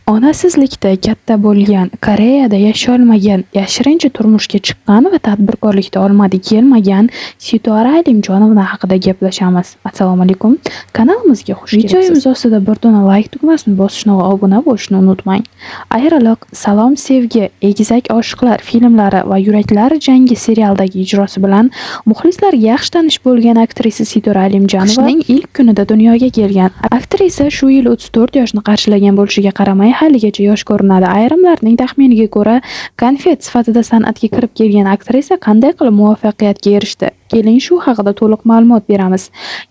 Onasizlikda katta bo'lgan, Koreyada yasholmagan, yashirincha turmushga chiqqan va tadbirkorlikda omadi kelmagan Sitora Alimjonova haqida gaplashamiz. Assalomu alaykum. Kanalimizga xush kelibsiz. Videomiz ostida bir dona like tugmasini bosishni va obuna bo'lishni unutmang. Ayriliq, salom sevgi, egizak oshiqlar filmlari va yuraklar jangi serialdagi ijrosi bilan muxlislarga yaxshi tanish bo'lgan aktrisa Sitora Alimjonova qishning ilk kunida dunyoga kelgan. Aktrisa shu yil 34 yoshni qarshilagan bo'lishiga qaramay haligacha yosh ko'rinadi. Ayrimlarning taxminiga ko'ra, konfet sifatida san'atga kirib kelgan aktrisa qanday qilib muvaffaqiyatga erishdi? Keling shu haqida to'liq ma'lumot beramiz.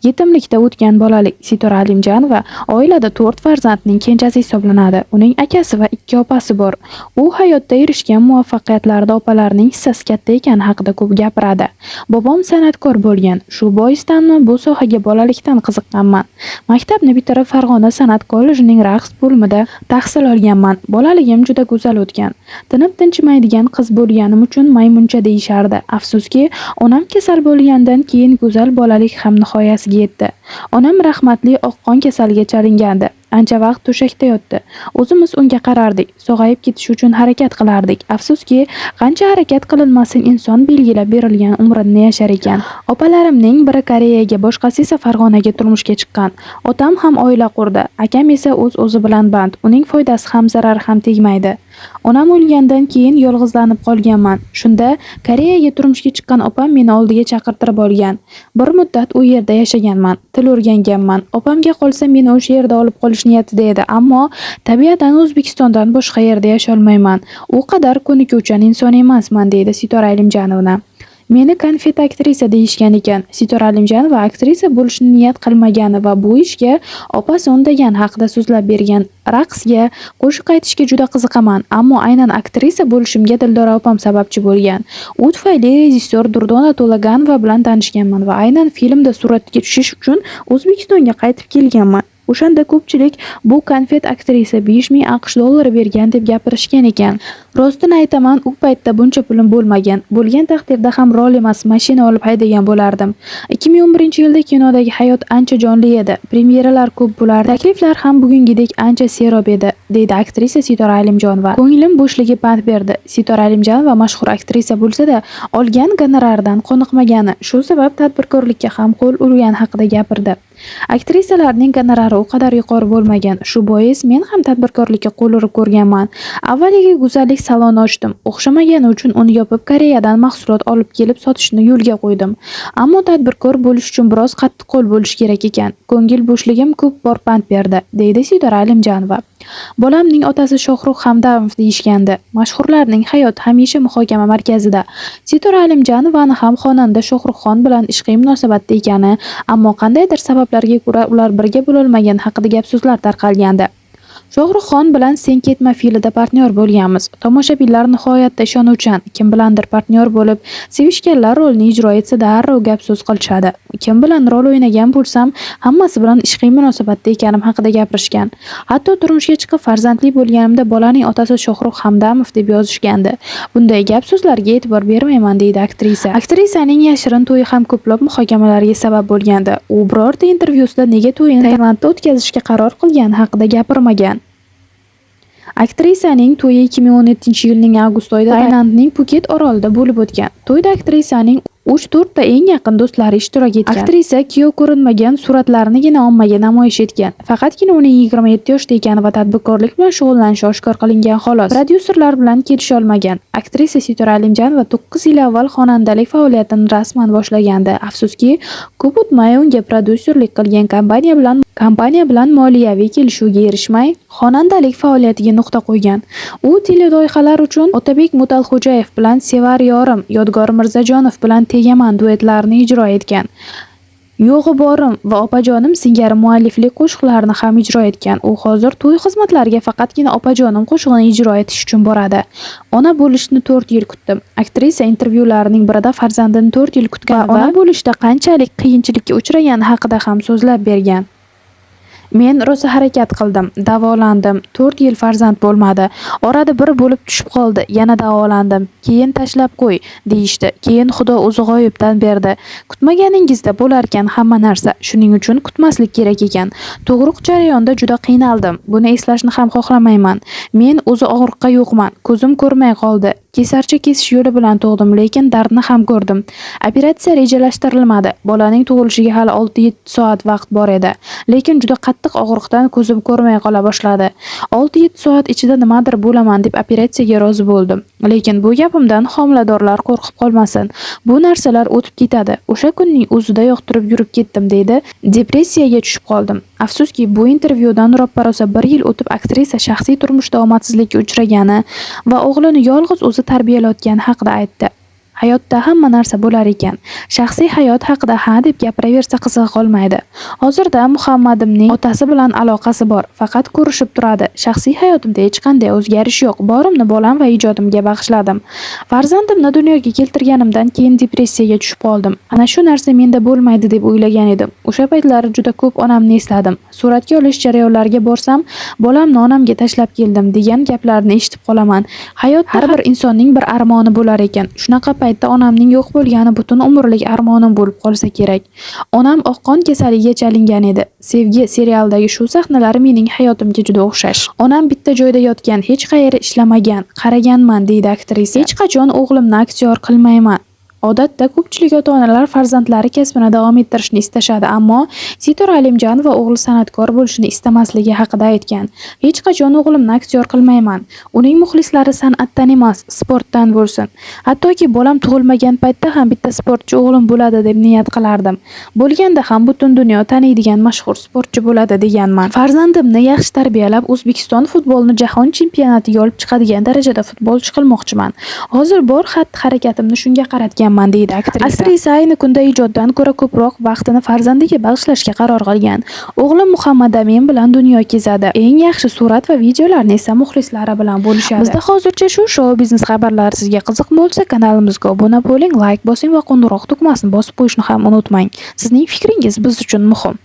Yetimlikda o'tgan bolalik Sitora Alimjonova oilada 4 farzandning kenjasi hisoblanadi. Uning akasi va 2 opasi bor. U hayotda erishgan muvaffaqiyatlarda opalarining hissasi katta ekani haqida ko'p gapiradi. Bobom san'atkor bo'lgan. Shu boisdanmi bu sohaga bolalikdan qiziqqanman. Maktabni bitirib Farg'ona san'at kollejining raqs bo'limida tahsil olganman. Bolaligim juda go'zal o'tgan. Tinib tinchimaydigan qiz bo'lganim uchun maymuncha deyishardi. Afsuski, onam kasal bo'lgandan keyin go'zal bolalik ham nihoyasiga yetdi. Onam rahmatli oqqon kasaliga chalingandi. Ancha vaqt to'shakda yotdi. O'zimiz unga qarardik. Sog'ayib ketish uchun harakat qilardik. Afsuski, qancha harakat qilinmasin inson belgilab berilgan umrini yashar ekan. Opalarimning biri Koreyaga, boshqasi esa Farg'onaga turmushga chiqqan. Otam ham oila qurdi. Akam esa o'z-o'zi bilan band. Uning foydasi ham zarari ham tegmaydi. Onam o'lgandan keyin yolg'izlanib qolganman. Shunda Koreyaga turmushga chiqqan opam meni oldiga chaqirtirib olgan. Bir muddat u yerda yashaganman, til o'rganganman. Opamga qolsa meni o'sha yerda olib qolish niyatida edi, ammo tabiatan O'zbekistondan boshqa yerda yasholmayman. U qadar ko'nikuvchan inson emasman, deydi Sitora Alimjonova. Meni konfet aktrisa deyishgan ekan. Sitora Alimjonova aktrisa bo'lishni niyat qilmagani va bu ishga opasi undagan haqida so'zlab bergan. Raqsga, qo'shiq aytishga juda qiziqaman, ammo aynan aktrisa bo'lishimga Dildora opam sababchi bo'lgan. U tufayli rejissyor Durdona To'laganova bilan tanishganman va aynan filmda suratga tushish uchun O'zbekistonga qaytib kelganman. O'shanda ko'pchilik bu konfet aktrisa 5000 AQSh dollari bergan deb gapirishgan ekan. Rostini aytaman, u paytda buncha pulim bo'lmagan. Bo'lgan taqdirda ham rol emas, mashina olib haydagan bo'lardim. 2011-yilda kinodagi hayot ancha jonli edi. Premyeralar ko'p bo'lardi. Takliflar ham bugungidek ancha serob edi, deydi aktrisa Sitora Alimjonova. Ko'nglim bo'shligi pand berdi. Sitora Alimjonova mashhur aktrisa bo'lsa-da, olgan gonoraridan qoniqmagani, shu sabab tadbirkorlikka ham qo'l urgani haqida gapirdi. Aktrisalarning gonorari u qadar yuqori bo'lmagan. Shu bois men ham tadbirkorlikka qo'l urib ko'rganman. Avvaliga go'zallik saloni ochdim. O'xshamagani uchun uni yopib Koreyadan mahsulot olib kelib sotishni yo'lga qo'ydim. Ammo tadbirkor bo'lish uchun biroz qattiqqo'l bo'lish kerak ekan. Ko'ngil bo'shligim ko'p bor pand berdi, deydi Sitora Alimjonova. Bolamning otasi Shohrux Hamdamov deyishgandi. Mashhurlarning hayoti hamisha muhokama markazida. Sitora Alimjonovani ham xonanda Shohruxxon bilan ishqiy munosabatda ekani, ammo qandaydir sabablarga ko'ra ular birga bo'lolmagan haqida gap-so'zlar tarqalgandi. Shohruxxon bilan Sen ketma filmida partnyor bo'lganmiz. Tomoshabinlar nihoyatda ishonuvchan, kim bilandir partnyor bo'lib, sevishganlar rolni ijro etsa darrov gap-so'z qilishadi. Kim bilan rol o'ynagan bo'lsam, hammasi bilan ishqiy munosabatda ekanim haqida gapirishgan. Hatto turmushga chiqib farzandli bo'lganimda bolaning otasi Shohrux Hamdamov deb yozishgandi. Bunday gap-so'zlarga e'tibor bermayman, deydi aktrisa. Aktrisaning yashirin to'yi ham ko'plab muhokamalarga sabab bo'lgandi. U birorta intervyusida nega to'yini Tailandda o'tkazishga qaror qilgani haqida gapirmagan. Aktrisaning to'yi 2017-yilning avgust oyida Tailandning Phuket orolida bo'lib o'tgan. To'yda aktrisaning 3-4 ta eng yaqin do'stlari ishtirok etgan. Aktrisa kuyov ko'rinmagan suratlarinigina ommaga namoyish etgan. Faqatgina uning 27 yoshda ekani va tadbirkorlik bilan shug'ullanishi oshkor qilingan xolos. Prodyuserlar bilan kelisha olmagan. Aktrisa Sitora Alimjonova 9 yil avval xonandalik faoliyatini rasman boshlagandi. Afsuski, ko'p o'tmay unga prodyuserlik qilgan kompaniya bilan moliyaviy kelishuvga erishmay, xonandalik faoliyatiga nuqta qo'ygan. U teleloyihalar uchun Otabek Mutalxo'jayev bilan Sevar yorim, Yodgor Mirzajonov bilan tegaman duetlarini ijro etgan. Yo'g'i borim va opajonim singari mualliflik qo'shiqlarini ham ijro etgan. U hozir to'y xizmatlariga faqatgina opajonim qo'shig'ini ijro etish uchun boradi. Ona bo'lishni 4 yil kutdim. Aktrisa intervyularining birida farzandini 4 yil kutgan va ona bo'lishda qanchalik qiyinchilikka uchragani haqida ham so'zlab bergan. Men rosa harakat qildim, davolandim, 4 yil farzand bo'lmadi. Orada bir bo'lib tushib qoldi, yana davolandim. Keyin tashlab qo'y, deyishdi. Keyin Xudo o'zi g'oyibdan berdi. Kutmaganingizda bo'larkan hamma narsa. Shuning uchun kutmaslik kerak ekan. Tug'ruq jarayonida juda qiynaldim. Buni eslashni ham xohlamayman. Men o'zi og'riqqa yo'qman. Ko'zim ko'rmay qoldi. Kesarcha kesish yo'li bilan tug'dim, lekin dardni ham ko'rdim. Operatsiya rejalashtirilmadi. Bolaning tug'ilishiga hali 6-7 soat vaqt bor edi. Lekin juda qattiq og'riqdan ko'zim ko'rmay qola boshladi. 6-7 soat ichida nimadir bo'laman deb operatsiyaga rozi bo'ldim. Lekin bu gapimdan homiladorlar qo'rqib qolmasin. Bu narsalar o'tib ketadi. O'sha kunning o'zidayoq turib yurib ketdim deydi. Depressiyaga tushib qoldim. Afsuski, bu intervyudan roppa-rosa 1 yil o'tib aktrisa shaxsiy turmushda omadsizlikka uchragani va o'g'lini yolg'iz o'zi tarbiyalayotgani haqida aytdi. Hayotda hamma narsa bo'lar ekan. Shaxsiy hayot haqida ha deb gapiraversa qizig'i qolmaydi. Hozirda Muhammadimning otasi bilan aloqasi bor, faqat ko'rishib turadi. Shaxsiy hayotimda hech qanday o'zgarish yo'q. Borimni bolam va ijodimga bag'ishladim. Farzandimni dunyoga keltirganimdan keyin depressiyaga tushib qoldim. Ana shu narsa menda bo'lmaydi deb o'ylagan edim. O'sha paytlari juda ko'p onamni esladim. Suratga olish jarayonlariga borsam, bolamni onamga tashlab keldim degan gaplarni eshitib qolaman. Hayot har bir insonning bir armoni bo'lar ekan. Shunaqa paytda onamning yo'q bo'lgani butun umrlik armonim bo'lib qolsa kerak. Onam oqqon kasaliga chalingan edi. Sevgi serialidagi shu sahnalar mening hayotimga juda o'xshash. Onam bitta joyda yotgan, hech qayerga ishlamagan, qaraganman deydi aktrisa. Hech qachon o'g'limni aktyor qilmayman. Odatda ko'pchilik ota-onalar farzandlari kasbini davom ettirishni istashadi, ammo Sitora Alimjanova o'g'li san'atkor bo'lishini istamasligi haqida aytgan. Hech qachon o'g'limni aktyor qilmayman. Uning muxlislari san'atdan emas, sportdan bo'lsin. Hattoki bolam tug'ilmagan paytda ham bitta sportchi o'g'lim bo'ladi deb niyat qilardim. Bo'lganda ham butun dunyo taniydigan mashhur sportchi bo'ladi deganman. Farzandimni yaxshi tarbiyalab, O'zbekiston futbolini jahon chempionatiga olib chiqadigan darajada futbolchi qilmoqchiman. Hozir bor xatti-harakatimni shunga qaratgan deydi aktrisa. Aktrisa ayni kunda ijoddan ko'ra ko'proq vaqtini farzandiga bag'ishlashga qaror qilgan. O'g'lim Muhammad Amin bilan dunyo kezadi. Eng yaxshi surat va videolarni esa muxlislari bilan bo'lishadi. Bizda hozircha shu shou biznes xabarlari sizga qiziq bo'lsa, kanalimizga obuna bo'ling, like bosing va qo'ng'iroq tugmasini bosib qo'yishni ham unutmang. Sizning fikringiz biz uchun muhim.